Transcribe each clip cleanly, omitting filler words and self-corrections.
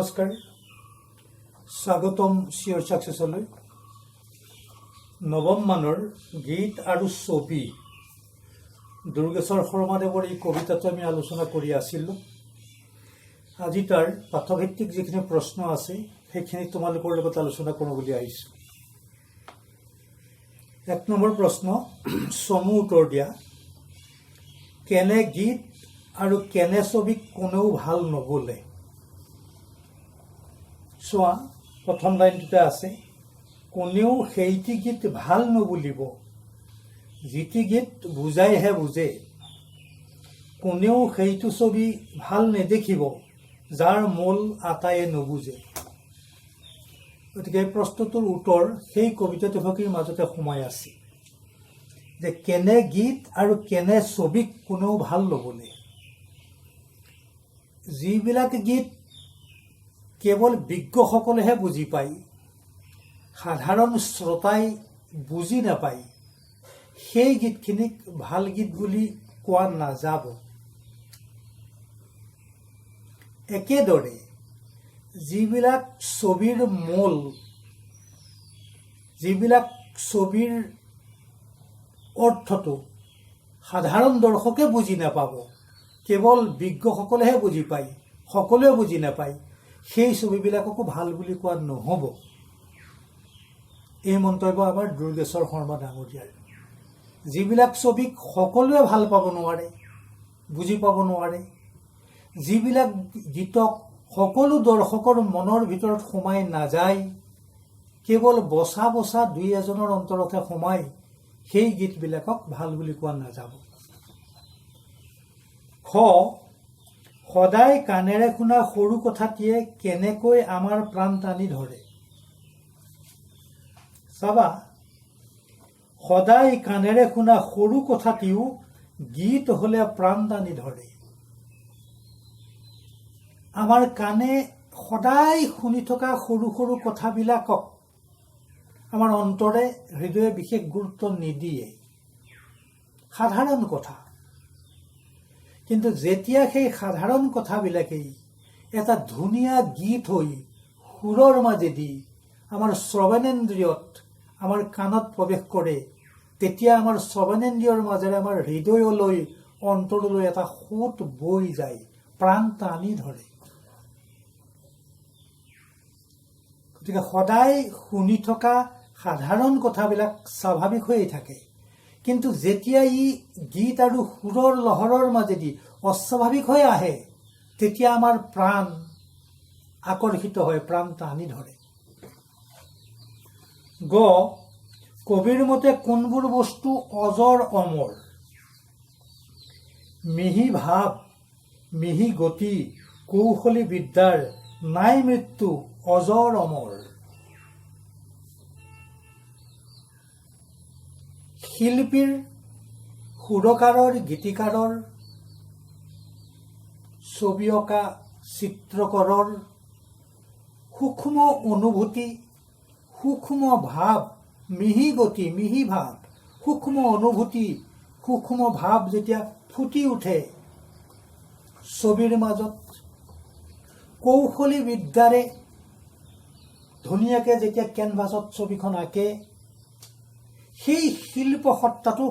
নমস্কাৰ, স্বাগতম চিয়ৰ ছাকচেছলৈ। নৱম মানৰ গীত আৰু ছবি দুৰ্গেশ্বৰ শৰ্মাদেৱৰ এই কবিতাটো আমি আলোচনা কৰি আছিলোঁ। আজি তাৰ পাঠভিত্তিক যিখিনি প্ৰশ্ন আছে সেইখিনি তোমালোকৰ লগত আলোচনা কৰোঁ বুলি আহিছোঁ। 1 নম্বৰ প্ৰশ্ন, চমু উত্তৰ দিয়া। কেনে গীত আৰু কেনে ছবিক কোনেও ভাল নবোলে? চোৱা, প্ৰথম লাইনটোতে আছে, কোনেও সেইটি গীত ভাল নবুলিব, যিটি গীত বুজাইহে বুজে। কোনেও সেইটো ছবি ভাল নেদেখিব, যাৰ মূল আটায়ে নুবুজে। গতিকে এই প্ৰশ্নটোৰ উত্তৰ সেই কবিতা দুফাঁকিৰ মাজতে সোমাই আছে যে কেনে গীত আৰু কেনে ছবিক কোনেও ভাল নবোলে। যিবিলাক গীত কেৱল বিজ্ঞসকলেহে বুজি পায়, সাধাৰণ শ্ৰোতাই বুজি নাপায়, সেই গীতখিনিক ভাল গীত বুলি কোৱা নাযাব। একেদৰে যিবিলাক ছবিৰ মূল, যিবিলাক ছবিৰ অৰ্থটো সাধাৰণ দৰ্শকে বুজি নাপাব, কেৱল বিজ্ঞসকলেহে বুজি পায়, সকলোৱে বুজি নাপায়, সেই ছবিবিলাককো ভাল বুলি কোৱা নহ'ব। এই মন্তব্য আমাৰ দুৰ্গেশ্বৰ শৰ্মা ডাঙৰীয়াৰ। যিবিলাক ছবিক সকলোৱে ভাল পাব নোৱাৰে, বুজি পাব নোৱাৰে, যিবিলাক গীতক সকলো দৰ্শকৰ মনৰ ভিতৰত সোমাই নাযায়, কেৱল বচা বচা দুই এজনৰ অন্তৰতহে সোমায়, সেই গীতবিলাকক ভাল বুলি কোৱা নাযাব। খ, সদায় কাণেৰে শুনা সৰু কথাটিয়ে কেনেকৈ আমাৰ প্ৰাণ টানি ধৰে। চাবা, সদায় কাণেৰে শুনা সৰু কথাটিও গীত হলে প্ৰাণ টানি ধৰে। আমাৰ কাণে সদায় শুনি থকা সৰু সৰু কথাবিলাকক আমাৰ অন্তৰে, হৃদয়ে বিশেষ গুৰুত্ব নিদিয়ে, সাধাৰণ কথা। কিন্তু যেতিয়া সেই সাধাৰণ কথাবিলাকেই এটা ধুনীয়া গীত হৈ সুৰৰ মাজেদি আমাৰ শ্ৰৱণেন্দ্ৰিয়ত, আমাৰ কাণত প্ৰৱেশ কৰে, তেতিয়া আমাৰ শ্ৰৱণেন্দ্ৰিয়ৰ মাজেৰে আমাৰ হৃদয়লৈ, অন্তৰলৈ এটা সোঁত বৈ যায়, প্ৰাণ টানি ধৰে। গতিকে সদায় শুনি থকা সাধাৰণ কথাবিলাক স্বাভাৱিক হৈয়ে থাকে, কিন্তু যেতিয়া ই গীত আৰু সুৰৰ লহৰৰ মাজেদি অস্বাভাৱিক হৈ আহে, তেতিয়া আমাৰ প্ৰাণ আকৰ্ষিত হয়, প্ৰাণ টানি ধৰে। গ, কবিৰ মতে কোনবোৰ বস্তু অজৰ অমৰ? মিহি ভাৱ, মিহি গতি, কৌশলী বিদ্যাৰ নাই মৃত্যু, অজৰ অমৰ। শিল্পীৰ, সুৰকাৰৰ, গীতিকাৰৰ, ছবি অঁকা চিত্ৰকৰৰ সূক্ষ্ম অনুভূতি, সূক্ষ্ম ভাৱ, মিহি গতি, মিহি ভাৱ, সূক্ষ্ম অনুভূতি, সূক্ষ্ম ভাৱ যেতিয়া ফুটি উঠে ছবিৰ মাজত, কৌশলী বিদ্যাৰে ধুনীয়াকৈ যেতিয়া কেনভাছত ছবিখন আঁকে, সেই শিল্প সত্তাটো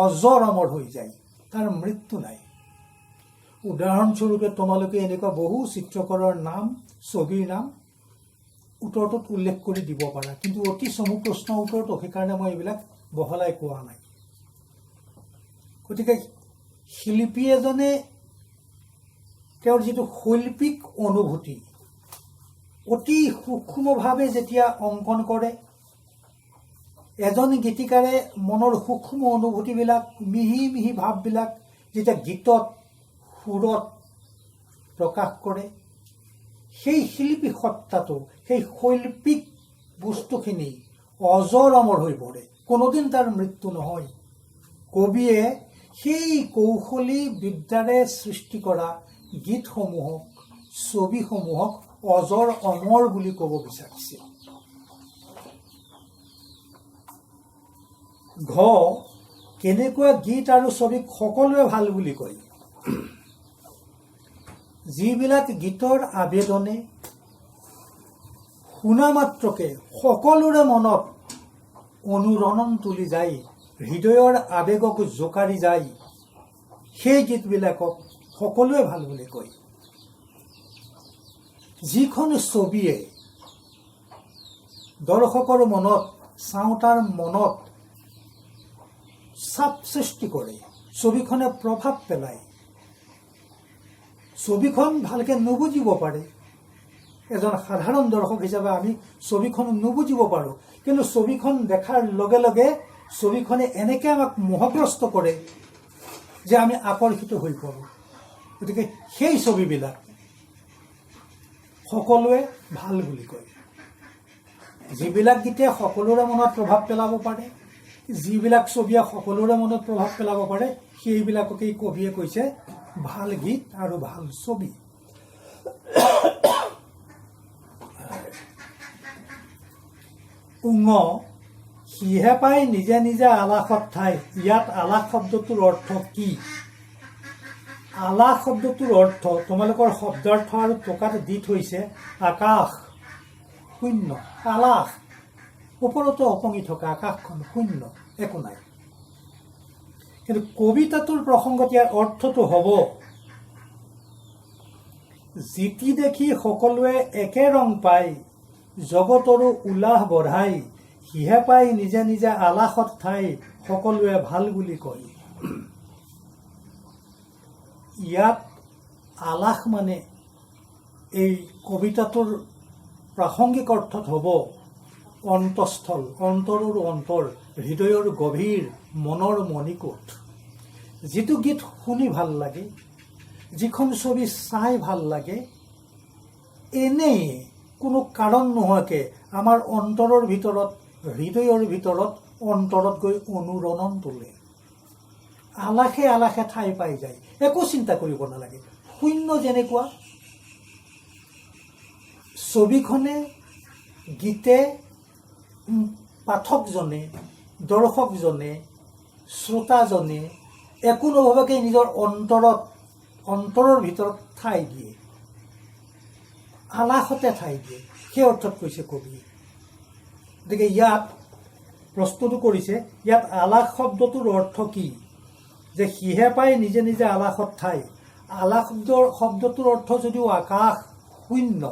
অজৰ অমৰ হৈ যায়, তাৰ মৃত্যু নাই। উদাহৰণস্বৰূপে তোমালোকে এনেকুৱা বহু চিত্ৰকৰৰ নাম, ছবিৰ নাম উত্তৰটোত উল্লেখ কৰি দিব পাৰা, কিন্তু অতি চমু প্ৰশ্ন উত্তৰটো, সেইকাৰণে মই এইবিলাক বহলাই কোৱা নাই। গতিকে শিল্পী এজনে তেওঁৰ যিটো শৈল্পিক অনুভূতি অতি সূক্ষ্মভাৱে যেতিয়া অংকন কৰে, এজন গীতিকাৰে মনৰ সূক্ষ্ম অনুভূতিবিলাক, মিহি মিহি ভাৱবিলাক যেতিয়া গীতত, সুৰত প্ৰকাশ কৰে, সেই শিল্পী সত্তাটো, সেই শৈল্পিক বস্তুখিনি অজৰ অমৰ হৈ পৰে, কোনোদিন তাৰ মৃত্যু নহয়। কবিয়ে সেই কৌশলী বিদ্যাৰে সৃষ্টি কৰা গীতসমূহক, ছবিসমূহক অজৰ অমৰ বুলি ক'ব বিচাৰিছে। ঘ, কেনেকুৱা গীত আৰু ছবিক সকলোৱে ভাল বুলি কয়? যিবিলাক গীতৰ আবেদনে শুনা মাত্ৰকে সকলোৰে মনত অনুৰণন তুলি যায়, হৃদয়ৰ আৱেগক জোকাৰি যায়, সেই গীতবিলাকক সকলোৱে ভাল বুলি কয়। যিখন ছবিয়ে দৰ্শকৰ মনত, চাওঁতাৰ মনত চাপ সৃষ্টি কৰে, ছবিখনে প্ৰভাৱ পেলায়, ছবিখন ভালকৈ নুবুজিব পাৰে। এজন সাধাৰণ দৰ্শক হিচাপে আমি ছবিখন নুবুজিব পাৰোঁ, কিন্তু ছবিখন দেখাৰ লগে লগে ছবিখনে এনেকৈ আমাক মোহগ্ৰস্ত কৰে যে আমি আকৰ্ষিত হৈ পৰোঁ। গতিকে সেই ছবিবিলাক সকলোৱে ভাল বুলি কয়। যিবিলাক গীতে সকলোৰে মনত প্ৰভাৱ পেলাব পাৰে, যিবিলাক ছবিয়ে সকলোৰে মনত প্ৰভাৱ পেলাব পাৰে, সেইবিলাককেই কবিয়ে কৈছে ভাল গীত আৰু ভাল ছবি। উঙ সিহে পাই নিজে নিজে আলাসত ঠাই। ইয়াত আলাস শব্দটোৰ অৰ্থ কি? আলাস শব্দটোৰ অৰ্থ তোমালোকৰ শব্দাৰ্থ আৰু টকাত দি থৈছে আকাশ, শূন্য। আলাস ওপৰতো ওপঙি থকা আকাশখন শূন্য, একো নাই। কিন্তু কবিতাটোৰ প্ৰসংগত ইয়াৰ অৰ্থটো হ'ব জিতি দেখি সকলোৱে একে ৰং পাই, জগতৰো উলাহ বঢ়াই, সিহে পাই নিজে নিজে আলাসত ঠাই, সকলোৱে ভাল বুলি কয়। ইয়াত আলাস মানে এই কবিতাটোৰ প্ৰাসংগিক অৰ্থত হ'ব অন্তঃস্থল, অন্তৰৰ অন্তৰ, হৃদয়ৰ গভীৰ, মনৰ মণিকোট। যিটো গীত শুনি ভাল লাগে, যিখন ছবি চাই ভাল লাগে, এনেই কোনো কাৰণ নোহোৱাকৈ আমাৰ অন্তৰৰ ভিতৰত, হৃদয়ৰ ভিতৰত, অন্তৰত গৈ অনুৰণন তোলে। আলাসে আলাসে ঠাই পাই যায়, একো চিন্তা কৰিব নালাগে। শূন্য যেনেকুৱা, ছবিখনে, গীতে পাঠকজনে, দৰ্শকজনে, শ্ৰোতাজনে একো নভবাকৈ নিজৰ অন্তৰৰ ভিতৰত ঠাই দিয়ে, আলাসতে ঠাই দিয়ে, সেই অৰ্থত কৈছে কবিয়ে। গতিকে ইয়াত প্ৰশ্নটো কৰিছে, ইয়াত আলাস শব্দটোৰ অৰ্থ কি? যে সিহে পাই নিজে নিজে আলাসত ঠাই। আলাস শব্দটোৰ অৰ্থ যদিও আকাশ, শূন্য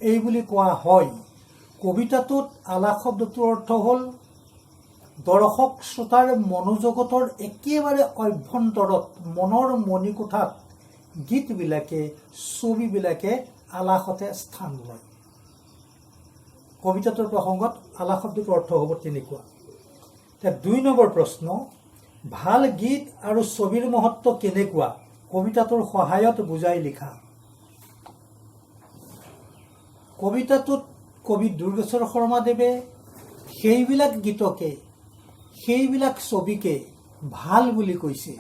এই বুলি কোৱা হয়, কবিতাটোত আলাস শব্দটোৰ অৰ্থ হ'ল দৰ্শক শ্ৰোতাৰ মনোজগতৰ একেবাৰে অভ্যন্তৰত, মনৰ মণিকোঠাত গীতবিলাকে, ছবিবিলাকে আলাসতে স্থান লয়। কবিতাটোৰ প্ৰসংগত আলাস শব্দটোৰ অৰ্থ হ'ব তেনেকুৱা। এতিয়া ২ নম্বৰ প্ৰশ্ন, ভাল গীত আৰু ছবিৰ মহত্ব কেনেকুৱা? কবিতাটোৰ সহায়ত বুজাই লিখা। কবিতাটোত কবি দুৰ্গেশ্বৰ শৰ্মাদেৱে সেইবিলাক গীতকে, সেইবিলাক ছবিকে ভাল বুলি কৈছে,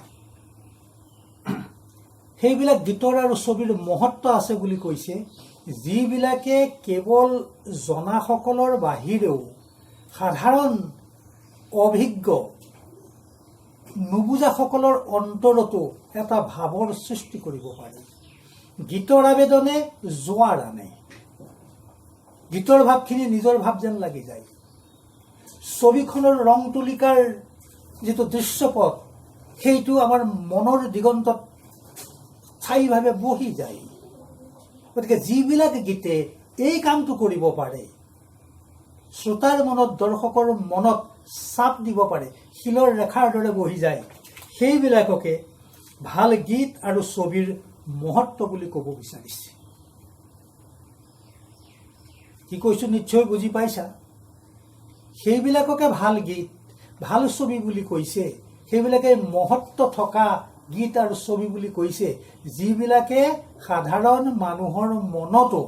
সেইবিলাক গীতৰ আৰু ছবিৰ মহত্ব আছে বুলি কৈছে, যিবিলাকে কেৱল জনাসকলৰ বাহিৰেও সাধাৰণ অভিজ্ঞ নুবুজাসকলৰ অন্তৰতো এটা ভাৱৰ সৃষ্টি কৰিব পাৰে। গীতৰ আবেদনে জোৱাৰ আনে, গীতৰ ভাৱখিনি নিজৰ ভাৱ যেন লাগি যায়। ছবিখনৰ ৰং তুলিকাৰ যিটো দৃশ্যপট, সেইটো আমাৰ মনৰ দিগন্তত স্থায়ীভাৱে বহি যায়। গতিকে যিবিলাক গীতে এই কামটো কৰিব পাৰে, শ্ৰোতাৰ মনত, দৰ্শকৰ মনত চাপ দিব পাৰে, শিলৰ ৰেখাৰ দৰে বহি যায়, সেইবিলাককে ভাল গীত আৰু ছবিৰ মহত্ব বুলি ক'ব বিচাৰিছে। কি কৈছোঁ নিশ্চয় বুজি পাইছা? সেইবিলাককে ভাল গীত, ভাল ছবি বুলি কৈছে, সেইবিলাকে মহত্ব থকা গীত আৰু ছবি বুলি কৈছে, যিবিলাকে সাধাৰণ মানুহৰ মনতো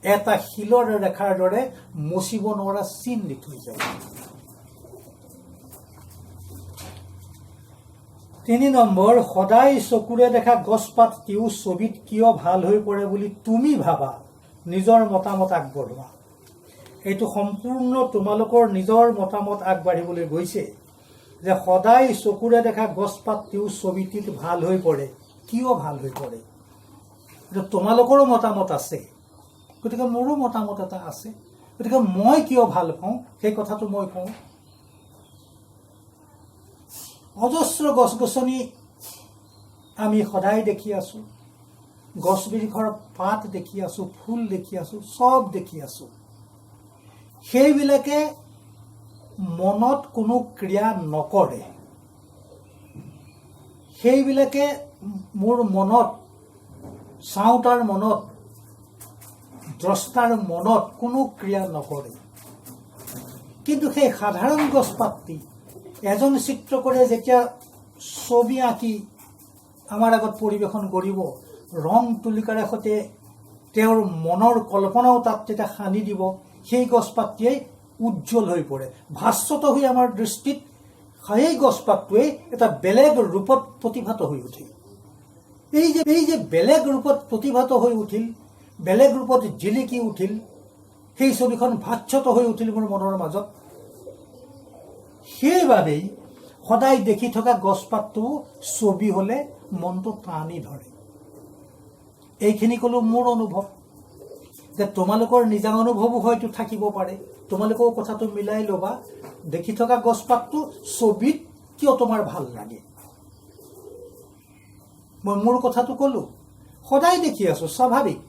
এটা শিলৰ ৰেখাৰ দৰে মচিব নোৱাৰা চিন দি থৈ যায়। ৩ নম্বৰ, সদায় চকুৰে দেখা গছপাত তিও ছবিত কিয় ভাল হৈ পৰে বুলি তুমি ভাবা? নিজৰ মতামত আগবঢ়োৱা। এইটো সম্পূৰ্ণ তোমালোকৰ নিজৰ মতামত আগবাঢ়িবলৈ গৈছে যে সদায় চকুৰে দেখা গছপাত তিও ছবিটিত ভাল হৈ পৰে, কিয় ভাল হৈ পৰে? এইটো তোমালোকৰো মতামত আছে, গতিকে মোৰো মতামত এটা আছে। গতিকে মই কিয় ভাল পাওঁ সেই কথাটো মই কওঁ। অজস্ৰ গছ গছনি আমি সদায় দেখি আছোঁ, গছ বৃক্ষৰ পাত দেখি আছোঁ, ফুল দেখি আছোঁ, চব দেখি আছোঁ। সেইবিলাকে মনত কোনো ক্ৰিয়া নকৰে। সেইবিলাকে মোৰ মনত, চাওঁতাৰ মনত, দ্ৰষ্টাৰ মনত কোনো ক্ৰিয়া নকৰে। কিন্তু সেই সাধাৰণ গছপাতটি এজন চিত্ৰকৰে যেতিয়া ছবি আঁকি আমাৰ আগত পৰিৱেশন কৰিব, ৰং তুলিকাৰে সৈতে তেওঁৰ মনৰ কল্পনাও তাত যেতিয়া সানি দিব, সেই গছপাতটিয়ে উজ্জ্বল হৈ পৰে, ভাস্বত হৈ আমাৰ দৃষ্টিত সেই গছপাতটোৱে এটা বেলেগ ৰূপত প্ৰতিভাত হৈ উঠে। এই যে বেলেগ ৰূপত প্ৰতিভাত হৈ উঠিল, বেলেগ ৰূপত জিলিকি উঠিল, সেই ছবিখন ভাস্বত হৈ উঠিল মোৰ মনৰ মাজত। সেইবাবেই সদায় দেখি থকা গছপাতটো ছবি হ'লে মনটো টানি ধৰে। এইখিনি ক'লো মোৰ অনুভৱ। যে তোমালোকৰ নিজা অনুভৱো হয়তো থাকিব পাৰে, তোমালোকেও কথাটো মিলাই ল'বা। দেখি থকা গছপাতটো ছবিত কিয় তোমাৰ ভাল লাগে? মই মোৰ কথাটো ক'লো, সদায় দেখি আছোঁ, স্বাভাৱিক,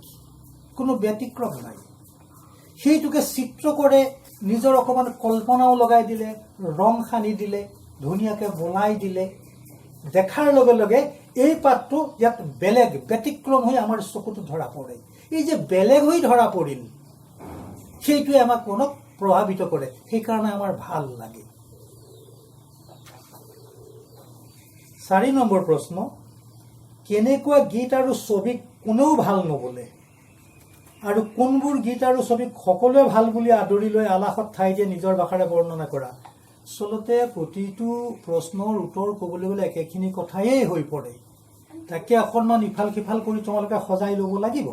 কোনো ব্যতিক্ৰম নাই। সেইটোকে চিত্ৰকৰে নিজৰ অকণমান কল্পনাও লগাই দিলে, ৰং সানি দিলে, ধুনীয়াকৈ বনাই দিলে, দেখাৰ লগে লগে এই পাতটো ইয়াত বেলেগ ব্যতিক্ৰম হৈ আমাৰ চকুটো ধৰা পৰে। এই যে বেলেগ হৈ ধৰা পৰিল, সেইটোৱে আমাক মনক প্ৰভাৱিত কৰে, সেইকাৰণে আমাৰ ভাল লাগে। 4 নম্বৰ প্ৰশ্ন, কেনেকুৱা গীত আৰু ছবিক কোনেও ভাল নবোলে আৰু কোনবোৰ গীত আৰু ছবিক সকলোৱে ভাল বুলি আদৰি লৈ আলাসত ঠাই দিয়ে নিজৰ ভাষাৰে বৰ্ণনা কৰা। আচলতে প্ৰতিটো প্ৰশ্নৰ উত্তৰ ক'বলৈ গ'লে একেখিনি কথায়েই হৈ পৰে। তাকে অকণমান ইফাল সিফাল কৰি তোমালোকে সজাই ল'ব লাগিব।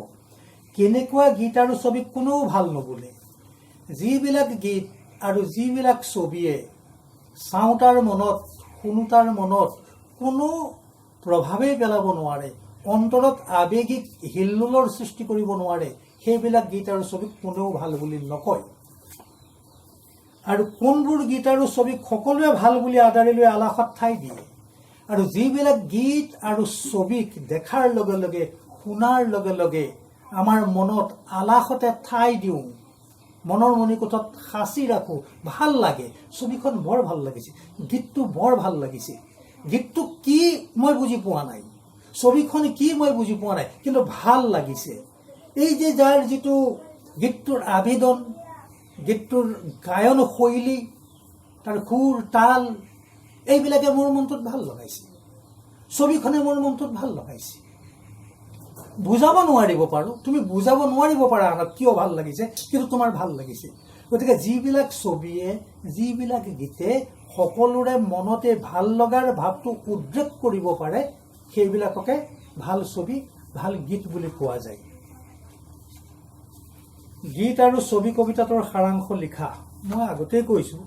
কেনেকুৱা গীত আৰু ছবিক কোনেও ভাল নবোলে? যিবিলাক গীত আৰু যিবিলাক ছবিয়ে চাওঁতাৰ মনত, শুনোতাৰ মনত কোনো প্ৰভাৱেই পেলাব নোৱাৰে, অন্তৰত আৱেগিক হিল্লোলৰ সৃষ্টি কৰিব নোৱাৰে, সেইবিলাক গীত আৰু ছবিক কোনেও ভাল বুলি নকয়। আৰু কোনবোৰ গীত আৰু ছবিক সকলোৱে ভাল বুলি আদৰি লৈ আলাসত ঠাই দিয়ে, আৰু যিবিলাক গীত আৰু ছবিক দেখাৰ লগে লগে, শুনাৰ লগে লগে আমাৰ মনত আলাসতে ঠাই দিওঁ, মনৰ মণিকোঠত সাঁচি ৰাখোঁ, ভাল লাগে, ছবিখন বৰ ভাল লাগিছে, গীতটো বৰ ভাল লাগিছে, গীতটো কি মই বুজি পোৱা নাই, ছবিখন কি মই বুজি পোৱা নাই, কিন্তু ভাল লাগিছে। এই যে যাৰ যিটো গীতটোৰ আবেদন, গীতটোৰ গায়ন শৈলী, তাৰ সুৰ তাল, এইবিলাকে মোৰ মনটোত ভাল লগাইছে, ছবিখনে মোৰ মনটোত ভাল লগাইছে। বুজাব নোৱাৰিব পাৰোঁ, তুমি বুজাব নোৱাৰিব পাৰা আনক কিয় ভাল লাগিছে, কিন্তু তোমাৰ ভাল লাগিছে। গতিকে যিবিলাক ছবিয়ে, যিবিলাক গীতে সকলোৰে মনতে ভাল লগাৰ ভাৱটো উদ্ৰেক কৰিব পাৰে, সেইবিলাককে ভাল ছবি, ভাল গীত বুলি কোৱা যায়। গীত আৰু ছবি কবিতাটোৰ সাৰাংশ লিখা। মই আগতেই কৈছোঁ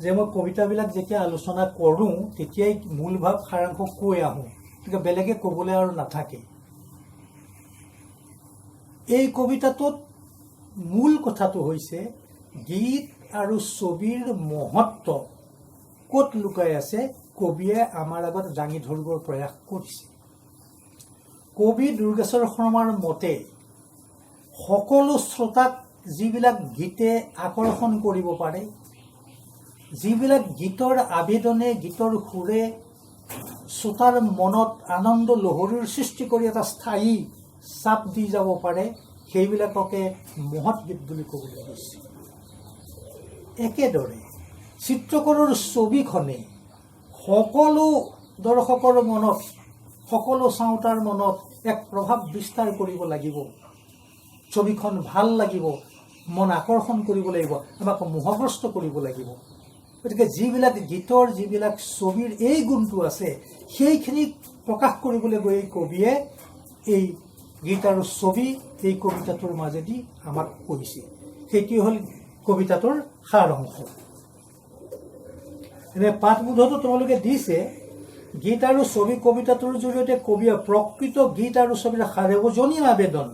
যে মই কবিতাবিলাক যেতিয়া আলোচনা কৰোঁ তেতিয়াই মূল ভাৱ সাৰাংশ কৈ আহোঁ, গতিকে বেলেগে ক'বলৈ আৰু নাথাকে। এই কবিতাটোত মূল কথাটো হৈছে গীত আৰু ছবিৰ মহত্ব ক'ত লুকাই আছে কবিয়ে আমাৰ আগত দাঙি ধৰিবৰ প্ৰয়াস কৰিছে। কবি দুৰ্গেশ্বৰ শৰ্মাৰ মতে সকলো শ্ৰোতাক যিবিলাক গীতে আকৰ্ষণ কৰিব পাৰে, যিবিলাক গীতৰ আবেদনে, গীতৰ সুৰে শ্ৰোতাৰ মনত আনন্দ লহৰীৰ সৃষ্টি কৰি এটা স্থায়ী চাপ দি যাব পাৰে, সেইবিলাককে মহৎ গীত বুলি ক'বলৈ গৈছে। একেদৰে চিত্ৰকৰৰ ছবিখনে সকলো দৰ্শকৰ মনত, সকলো চাওঁতাৰ মনত এক প্ৰভাৱ বিস্তাৰ কৰিব লাগিব। ছবিখন ভাল লাগিব, মন আকৰ্ষণ কৰিব লাগিব, আমাক মোহগ্ৰস্ত কৰিব লাগিব। গতিকে যিবিলাক গীতৰ, যিবিলাক ছবিৰ এই গুণটো আছে, সেইখিনি প্ৰকাশ কৰিবলৈ গৈ কবিয়ে এই গীত আৰু ছবি এই কবিতাটোৰ মাজেদি আমাক কৈছে। সেইটোৱে হ'ল কবিতাটোৰ সাৰ অংশ। এনে পাঠবোধতো তোমালোকে দিছে, গীত আৰু ছবি কবিতাটোৰ জৰিয়তে কবিয়ে প্ৰকৃত গীত আৰু ছবিৰ সাৰ্বজনীন আবেদন,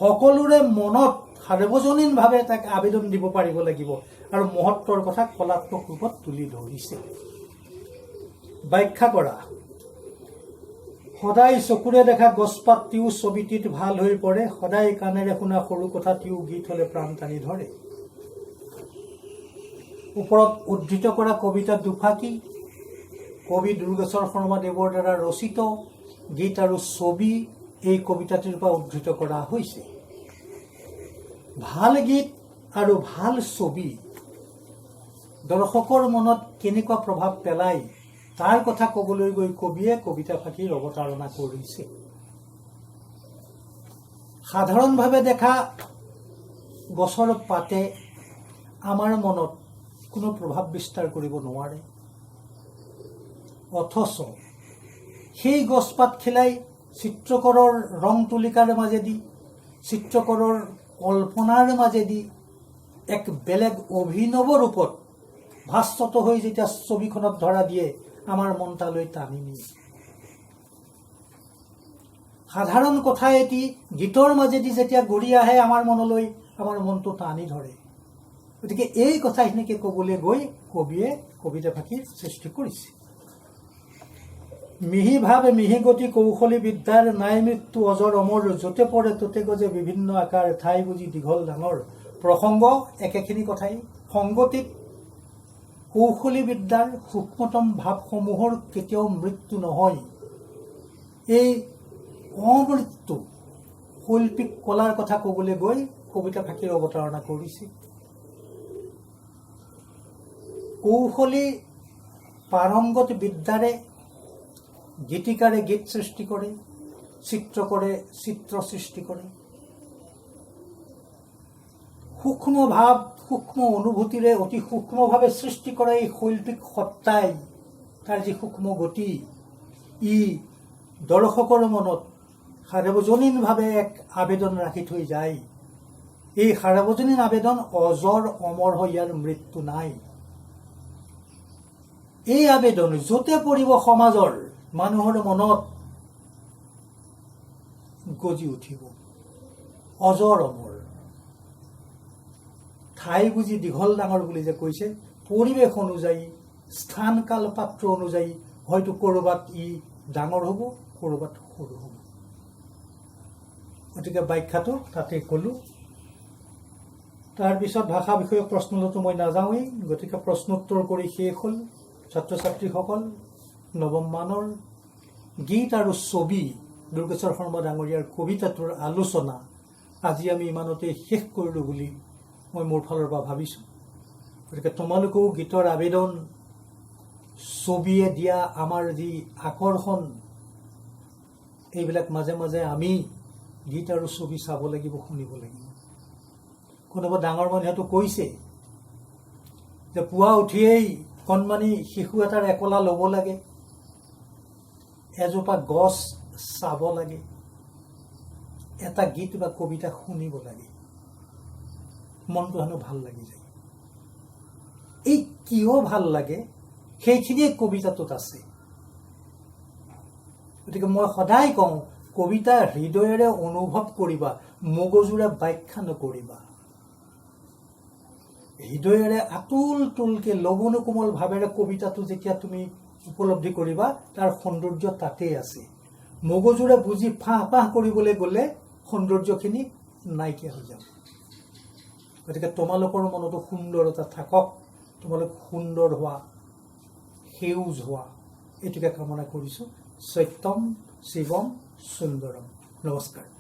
সকলোৰে মনত সাৰ্বজনীনভাৱে তাক আবেদন দিব পাৰিব লাগিব আৰু মহত্বৰ কথা কলাত্মক ৰূপত তুলি ধৰিছে। ব্যাখ্যা কৰা। সদায় চকুৰে দেখা গছপাত তিও ছবিটিত ভাল হৈ পৰে, সদায় কাণেৰে শুনা সৰু কথা তিও গীত হলে প্ৰাণ টানি ধৰে। ওপৰত উদ্ধৃত কৰা কবিতা দুফাকি কবি দুৰ্গেশ্বৰ শৰ্মাদেৱৰ দ্বাৰা ৰচিত গীত আৰু ছবি এই কবিতাটিৰ পৰা উদ্ধৃত কৰা হৈছে। ভাল গীত আৰু ভাল ছবি দৰ্শকৰ মনত কেনেকুৱা প্ৰভাৱ পেলায় তাৰ কথা ক'বলৈ গৈ কবিয়ে কবিতা ফাঁকিৰ অৱতাৰণা কৰিছে। সাধাৰণভাৱে দেখা গছৰ পাতে আমাৰ মনত কোনো প্ৰভাৱ বিস্তাৰ কৰিব নোৱাৰে, অথচ সেই গছপাত খেলাই চিত্ৰকৰৰ ৰং তুলিকাৰ মাজেদি, চিত্ৰকৰৰ কল্পনাৰ মাজেদি এক বেলেগ অভিনৱ ৰূপত ভাস্বত হৈ যেতিয়া ছবিখনত ধৰা দিয়ে আমাৰ মন তালৈ টানি নিয়ে। সাধাৰণ কথা এটি গীতৰ মাজেদি যেতিয়া ঘূৰি আহে আমাৰ মনলৈ, আমাৰ মনটো টানি ধৰে। গতিকে এই কথাখিনিকে ক'বলৈ গৈ কবিয়ে কবিতা ফাঁকিৰ সৃষ্টি কৰিছে। মিহি ভাৱ মিহি গতি কৌশলী বিদ্যাৰ নাই মৃত্যু অজৰ অমৰ, য'তে পৰে ত'তে গজে বিভিন্ন আকাৰ, ঠাই বুজি দীঘল ডাঙৰ। প্ৰসংগ একেখিনি কথাই। সংগতিত কৌশলী বিদ্যাৰ সূক্ষ্মতম ভাৱসমূহৰ কেতিয়াও মৃত্যু নহয়। এই অমৃত্যু শৈল্পিক কলাৰ কথা ক'বলৈ গৈ কবিতা ফাঁকিৰ অৱতাৰণা কৰিছে। কৌশলী পাৰংগত বিদ্যাৰে গীতিকাৰে গীত সৃষ্টি কৰে, চিত্ৰকৰে চিত্ৰ সৃষ্টি কৰে। সূক্ষ্ম ভাৱ সূক্ষ্ম অনুভূতিৰে অতি সূক্ষ্মভাৱে সৃষ্টি কৰা এই শৈল্পিক সত্তাই তাৰ যি সূক্ষ্ম গতি, ই দৰ্শকৰ মনত সাৰ্বজনীনভাৱে এক আবেদন ৰাখি থৈ যায়। এই সাৰ্বজনীন আবেদন অজৰ অমৰ হৈ ইয়াৰ মৃত্যু নাই। এই আবেদন য'তে পৰিব সমাজৰ মানুহৰ মনত গজি উঠিব, অজৰ অমৰ। ঠাই বুজি দীঘল ডাঙৰ বুলি যে কৈছে, পৰিৱেশ অনুযায়ী, স্থান কাল পাত্ৰ অনুযায়ী হয়তো ক'ৰবাত ই ডাঙৰ হ'ব, ক'ৰবাত সৰু হ'ব। গতিকে ব্যাখ্যাটো তাতে ক'লো। তাৰপিছত ভাষা বিষয়ক প্ৰশ্নটো মই নাযাওঁৱেই, গতিকে প্ৰশ্নোত্তৰ কৰি শেষ হ'ল। ছাত্ৰ ছাত্ৰীসকল, নৱম মানৰ গীত আৰু ছবি দুৰ্গেশ্বৰ শৰ্মা ডাঙৰীয়াৰ কবিতাটোৰ আলোচনা আজি আমি ইমানতে শেষ কৰিলোঁ বুলি মই মোৰ ফালৰ পৰা ভাবিছোঁ। গতিকে তোমালোকেও গীতৰ আবেদন, ছবিয়ে দিয়া আমাৰ যি আকৰ্ষণ, এইবিলাক মাজে মাজে আমি গীত আৰু ছবি চাব লাগিব, শুনিব লাগিব। কোনোবা ডাঙৰ মানুহেতো কৈছে যে পুৱা উঠিয়েই কণমানি শিশু এটাৰ একলা ল'ব লাগে, এজোপা গছ চাব লাগে, এটা গীত বা কবিতা শুনিব লাগে, মনটো হেনো ভাল লাগি যায়। এই কিয় ভাল লাগে সেইখিনিয়ে কবিতাটোত আছে। গতিকে মই সদায় কওঁ, কবিতা হৃদয়েৰে অনুভৱ কৰিবা, মগজুৰে ব্যাখ্যা নকৰিবা। হৃদয়েৰে আতুল তুলকে লবণ কোমল ভাৱেৰে কবিতাটো যেতিয়া তুমি উপলব্ধি কৰিবা, তাৰ সৌন্দৰ্য তাতেই আছে। মগজুৰে বুজি ফাঁহ ফাঁহ কৰিবলৈ গ'লে সৌন্দৰ্যখিনি নাইকিয়া হৈ যাব। গতিকে তোমালোকৰ মনতো সুন্দৰতা থাকক, তোমালোক সুন্দৰ হোৱা, সেউজ হোৱা, এইটোকে কামনা কৰিছোঁ। সত্যম শিৱম সুন্দৰম। নমস্কাৰ।